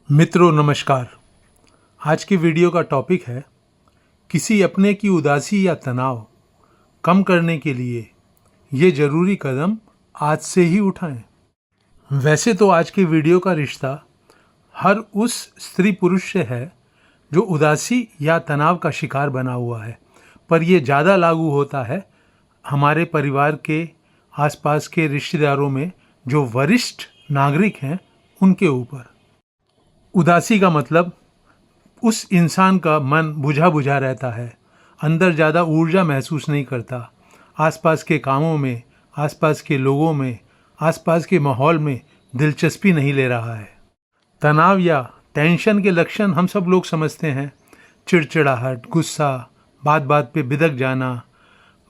मित्रों नमस्कार। आज की वीडियो का टॉपिक है किसी अपने की उदासी या तनाव कम करने के लिए ये ज़रूरी कदम आज से ही उठाएं। वैसे तो आज की वीडियो का रिश्ता हर उस स्त्री पुरुष से है जो उदासी या तनाव का शिकार बना हुआ है, पर यह ज़्यादा लागू होता है हमारे परिवार के आसपास के रिश्तेदारों में जो वरिष्ठ नागरिक हैं उनके ऊपर। उदासी का मतलब उस इंसान का मन बुझा बुझा रहता है, अंदर ज़्यादा ऊर्जा महसूस नहीं करता, आसपास के कामों में, आसपास के लोगों में, आसपास के माहौल में दिलचस्पी नहीं ले रहा है। तनाव या टेंशन के लक्षण हम सब लोग समझते हैं। चिड़चिड़ाहट, गुस्सा, बात बात पे बिदक जाना,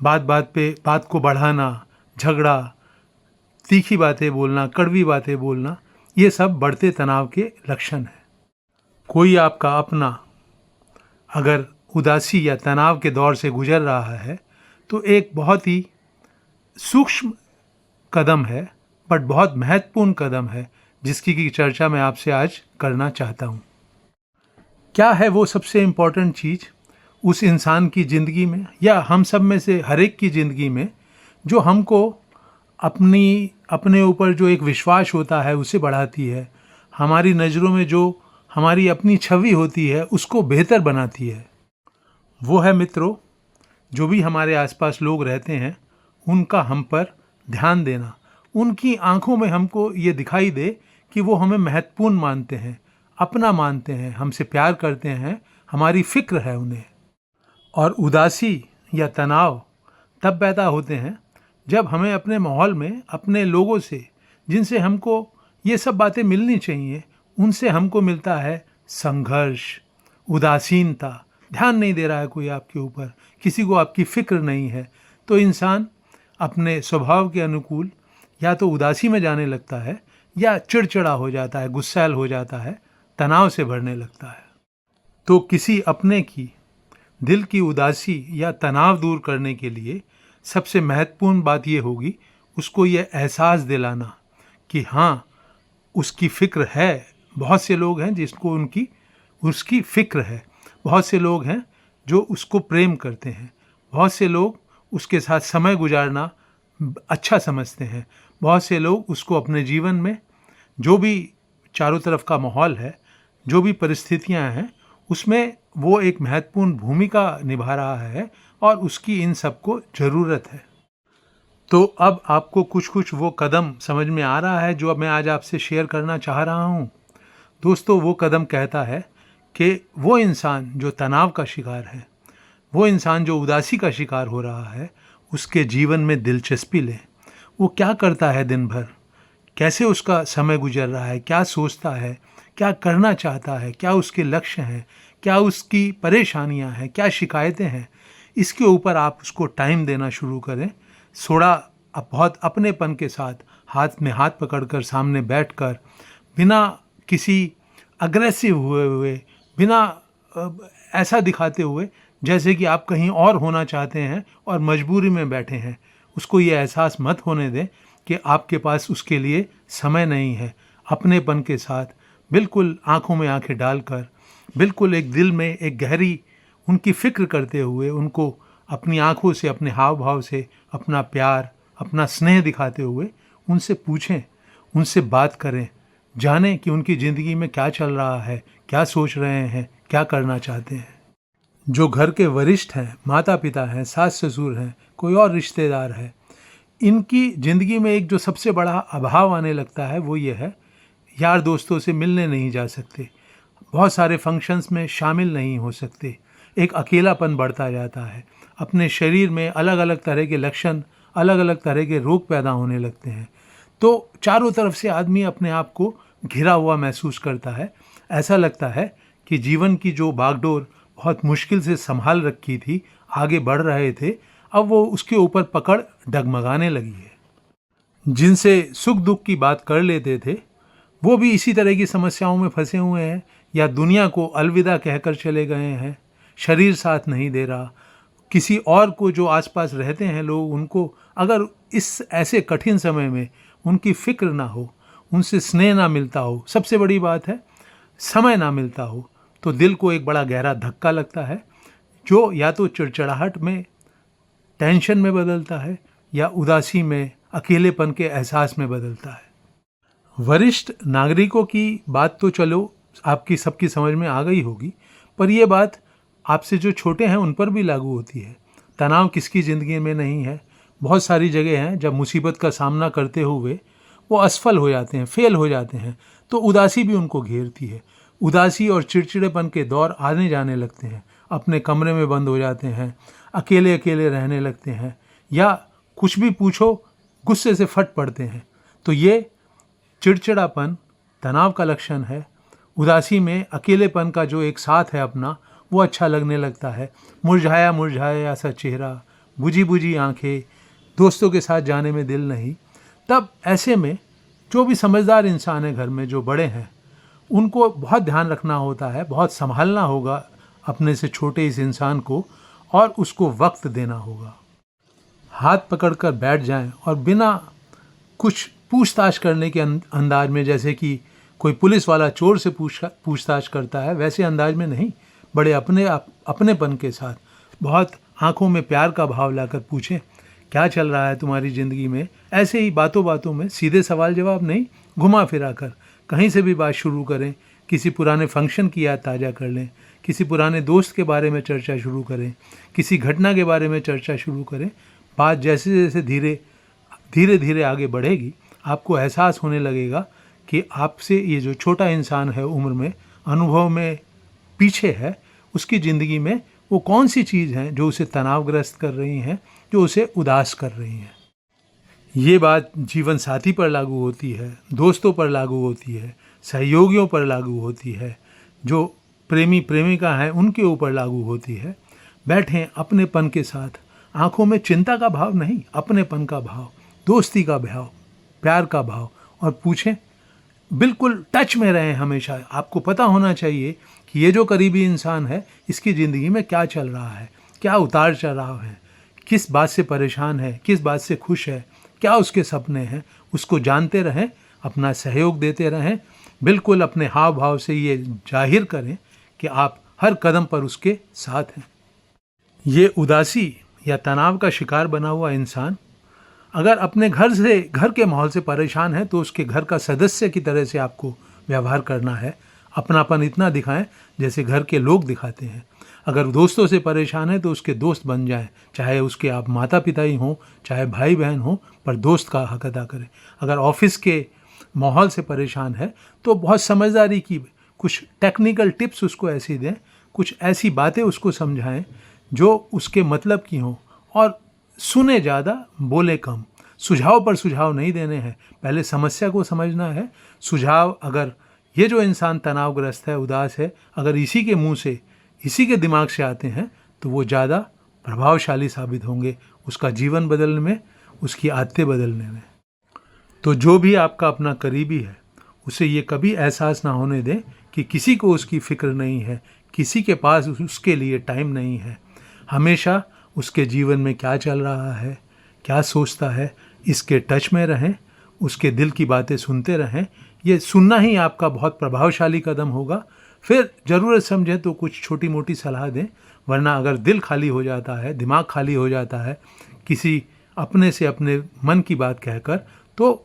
बात बात पे बात को बढ़ाना, झगड़ा, तीखी बातें बोलना, कड़वी बातें बोलना, ये सब बढ़ते तनाव के लक्षण हैं। कोई आपका अपना अगर उदासी या तनाव के दौर से गुजर रहा है तो एक बहुत ही सूक्ष्म कदम है, बट बहुत महत्वपूर्ण कदम है, जिसकी की चर्चा मैं आपसे आज करना चाहता हूँ। क्या है वो सबसे इम्पोर्टेंट चीज़ उस इंसान की ज़िंदगी में या हम सब में से हर एक की ज़िंदगी में जो हमको अपने ऊपर जो एक विश्वास होता है उसे बढ़ाती है, हमारी नज़रों में जो हमारी अपनी छवि होती है उसको बेहतर बनाती है। वो है मित्रों, जो भी हमारे आसपास लोग रहते हैं उनका हम पर ध्यान देना, उनकी आंखों में हमको ये दिखाई दे कि वो हमें महत्वपूर्ण मानते हैं, अपना मानते हैं, हमसे प्यार करते हैं, हमारी फिक्र है उन्हें। और उदासी या तनाव तब पैदा होते हैं जब हमें अपने माहौल में अपने लोगों से, जिनसे हमको ये सब बातें मिलनी चाहिए, उनसे हमको मिलता है संघर्ष, उदासीनता, ध्यान नहीं दे रहा है कोई आपके ऊपर, किसी को आपकी फिक्र नहीं है, तो इंसान अपने स्वभाव के अनुकूल या तो उदासी में जाने लगता है या चिड़चिड़ा हो जाता है, गुस्सैल हो जाता है, तनाव से भरने लगता है। तो किसी अपने की दिल की उदासी या तनाव दूर करने के लिए सबसे महत्वपूर्ण बात ये होगी उसको ये एहसास दिलाना कि हाँ, उसकी फिक्र है। बहुत से लोग हैं जिसको उसकी फिक्र है, बहुत से लोग हैं जो उसको प्रेम करते हैं, बहुत से लोग उसके साथ समय गुजारना अच्छा समझते हैं, बहुत से लोग उसको अपने जीवन में जो भी चारों तरफ का माहौल है, जो भी परिस्थितियां हैं, उसमें वो एक महत्वपूर्ण भूमिका निभा रहा है और उसकी इन सबको ज़रूरत है। तो अब आपको कुछ वो कदम समझ में आ रहा है जो अब मैं आज आपसे शेयर करना चाह रहा हूँ। दोस्तों, वो कदम कहता है कि वो इंसान जो तनाव का शिकार है, वो इंसान जो उदासी का शिकार हो रहा है, उसके जीवन में दिलचस्पी लें। वो क्या करता है दिन भर, कैसे उसका समय गुजर रहा है, क्या सोचता है, क्या करना चाहता है, क्या उसके लक्ष्य हैं, क्या उसकी परेशानियां हैं, क्या शिकायतें हैं, इसके ऊपर आप उसको टाइम देना शुरू करें। थोड़ा बहुत अपनेपन के साथ हाथ में हाथ पकड़कर सामने बैठकर, बिना किसी अग्रेसिव हुए, बिना ऐसा दिखाते हुए जैसे कि आप कहीं और होना चाहते हैं और मजबूरी में बैठे हैं, उसको ये एहसास मत होने दें कि आपके पास उसके लिए समय नहीं है। अपनेपन के साथ बिल्कुल आंखों में आंखें डालकर, बिल्कुल एक दिल में एक गहरी उनकी फिक्र करते हुए, उनको अपनी आंखों से, अपने हाव भाव से अपना प्यार, अपना स्नेह दिखाते हुए उनसे पूछें, उनसे बात करें, जानें कि उनकी ज़िंदगी में क्या चल रहा है, क्या सोच रहे हैं, क्या करना चाहते हैं। जो घर के वरिष्ठ हैं, माता पिता हैं, सास ससुर हैं, कोई और रिश्तेदार है, इनकी ज़िंदगी में एक जो सबसे बड़ा अभाव आने लगता है वो ये है, यार दोस्तों से मिलने नहीं जा सकते, बहुत सारे फंक्शंस में शामिल नहीं हो सकते, एक अकेलापन बढ़ता जाता है, अपने शरीर में अलग अलग तरह के लक्षण, अलग अलग तरह के रोग पैदा होने लगते हैं। तो चारों तरफ से आदमी अपने आप को घिरा हुआ महसूस करता है। ऐसा लगता है कि जीवन की जो बागडोर बहुत मुश्किल से संभाल रखी थी, आगे बढ़ रहे थे, अब वो उसके ऊपर पकड़ डगमगाने लगी है। जिनसे सुख दुख की बात कर लेते थे वो भी इसी तरह की समस्याओं में फंसे हुए हैं या दुनिया को अलविदा कहकर चले गए हैं। शरीर साथ नहीं दे रहा, किसी और को जो आसपास रहते हैं लोग, उनको अगर इस ऐसे कठिन समय में उनकी फिक्र ना हो, उनसे स्नेह ना मिलता हो, सबसे बड़ी बात है समय ना मिलता हो तो दिल को एक बड़ा गहरा धक्का लगता है, जो या तो चिड़चिड़ाहट में, टेंशन में बदलता है या उदासी में, अकेलेपन के एहसास में बदलता है। वरिष्ठ नागरिकों की बात तो चलो आपकी सबकी समझ में आ गई होगी, पर यह बात आपसे जो छोटे हैं उन पर भी लागू होती है। तनाव किसकी ज़िंदगी में नहीं है। बहुत सारी जगह हैं जब मुसीबत का सामना करते हुए वो असफल हो जाते हैं, फेल हो जाते हैं, तो उदासी भी उनको घेरती है। उदासी और चिड़चिड़ेपन के दौर आने जाने लगते हैं, अपने कमरे में बंद हो जाते हैं, अकेले अकेले रहने लगते हैं, या कुछ भी पूछो गुस्से से फट पड़ते हैं। तो ये चिड़चिड़ापन तनाव का लक्षण है। उदासी में अकेलेपन का जो एक साथ है अपना, वो अच्छा लगने लगता है। मुरझाया मुरझाया सा चेहरा, बुझी बुझी आंखें, दोस्तों के साथ जाने में दिल नहीं। तब ऐसे में जो भी समझदार इंसान है घर में, जो बड़े हैं, उनको बहुत ध्यान रखना होता है, बहुत संभालना होगा अपने से छोटे इस इंसान को, और उसको वक्त देना होगा। हाथ पकड़कर बैठ जाएं और बिना कुछ पूछताछ करने के अंदाज में, जैसे कि कोई पुलिस वाला चोर से पूछताछ करता है, वैसे अंदाज में नहीं, बड़े अपनेपन के साथ बहुत आंखों में प्यार का भाव लाकर पूछें, क्या चल रहा है तुम्हारी ज़िंदगी में। ऐसे ही बातों बातों में, सीधे सवाल जवाब नहीं, घुमा फिरा कर कहीं से भी बात शुरू करें। किसी पुराने फंक्शन की याद ताज़ा कर लें, किसी पुराने दोस्त के बारे में चर्चा शुरू करें, किसी घटना के बारे में चर्चा शुरू करें। बात जैसे जैसे धीरे धीरे आगे बढ़ेगी, आपको एहसास होने लगेगा कि आपसे ये जो छोटा इंसान है उम्र में, अनुभव में पीछे है, उसकी ज़िंदगी में वो कौन सी चीज़ हैं जो उसे तनावग्रस्त कर रही हैं, जो उसे उदास कर रही हैं। ये बात जीवन साथी पर लागू होती है, दोस्तों पर लागू होती है, सहयोगियों पर लागू होती है, जो प्रेमी प्रेमिका हैं उनके ऊपर लागू होती है। बैठें अपनेपन के साथ, आंखों में चिंता का भाव नहीं, अपनेपन का भाव, दोस्ती का भाव, प्यार का भाव, और पूछें। बिल्कुल टच में रहें हमेशा। आपको पता होना चाहिए कि ये जो करीबी इंसान है, इसकी ज़िंदगी में क्या चल रहा है, क्या उतार चढ़ाव है, किस बात से परेशान है, किस बात से खुश है, क्या उसके सपने हैं। उसको जानते रहें, अपना सहयोग देते रहें। बिल्कुल अपने हाव भाव से ये जाहिर करें कि आप हर कदम पर उसके साथ हैं। ये उदासी या तनाव का शिकार बना हुआ इंसान अगर अपने घर के माहौल से परेशान है, तो उसके घर का सदस्य की तरह से आपको व्यवहार करना है। अपनापन इतना दिखाएं जैसे घर के लोग दिखाते हैं। अगर दोस्तों से परेशान है तो उसके दोस्त बन जाएं, चाहे उसके आप माता पिता ही हों, चाहे भाई बहन हों, पर दोस्त का हक अदा करें। अगर ऑफिस के माहौल से परेशान है तो बहुत समझदारी की कुछ टेक्निकल टिप्स उसको ऐसी दें, कुछ ऐसी बातें उसको समझाएं जो उसके मतलब की हों, और सुने ज़्यादा, बोले कम। सुझाव पर सुझाव नहीं देने हैं, पहले समस्या को समझना है। सुझाव अगर ये जो इंसान तनावग्रस्त है, उदास है, अगर इसी के मुंह से, इसी के दिमाग से आते हैं, तो वो ज़्यादा प्रभावशाली साबित होंगे उसका जीवन बदलने में, उसकी आदतें बदलने में। तो जो भी आपका अपना करीबी है, उसे ये कभी एहसास ना होने दें कि किसी को उसकी फिक्र नहीं है, किसी के पास उसके लिए टाइम नहीं है। हमेशा उसके जीवन में क्या चल रहा है, क्या सोचता है, इसके टच में रहें, उसके दिल की बातें सुनते रहें। ये सुनना ही आपका बहुत प्रभावशाली कदम होगा। फिर ज़रूरत समझें तो कुछ छोटी मोटी सलाह दें, वरना अगर दिल खाली हो जाता है, दिमाग खाली हो जाता है किसी अपने से अपने मन की बात कहकर, तो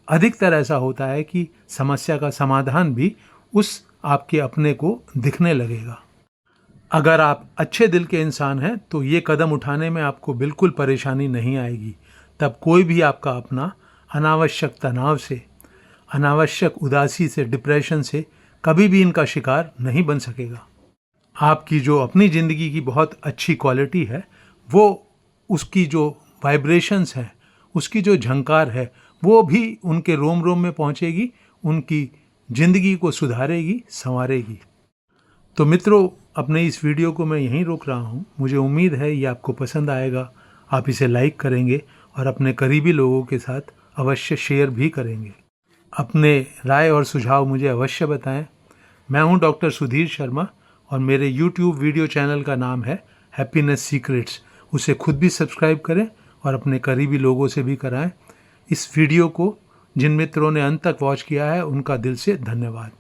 अधिकतर ऐसा होता है कि समस्या का समाधान भी उस आपके अपने को दिखने लगेगा। अगर आप अच्छे दिल के इंसान हैं तो ये कदम उठाने में आपको बिल्कुल परेशानी नहीं आएगी। तब कोई भी आपका अपना अनावश्यक तनाव से, अनावश्यक उदासी से, डिप्रेशन से कभी भी इनका शिकार नहीं बन सकेगा। आपकी जो अपनी ज़िंदगी की बहुत अच्छी क्वालिटी है, वो उसकी जो वाइब्रेशंस हैं, उसकी जो झंकार है, वो भी उनके रोम रोम में पहुंचेगी, उनकी ज़िंदगी को सुधारेगी, संवारेगी। तो मित्रों, अपने इस वीडियो को मैं यहीं रोक रहा हूँ। मुझे उम्मीद है ये आपको पसंद आएगा, आप इसे लाइक करेंगे और अपने करीबी लोगों के साथ अवश्य शेयर भी करेंगे। अपने राय और सुझाव मुझे अवश्य बताएं। मैं हूं डॉक्टर सुधीर शर्मा और मेरे YouTube वीडियो चैनल का नाम है हैप्पीनेस सीक्रेट्स। उसे खुद भी सब्सक्राइब करें और अपने करीबी लोगों से भी कराएं। इस वीडियो को जिन मित्रों ने अंत तक वॉच किया है, उनका दिल से धन्यवाद।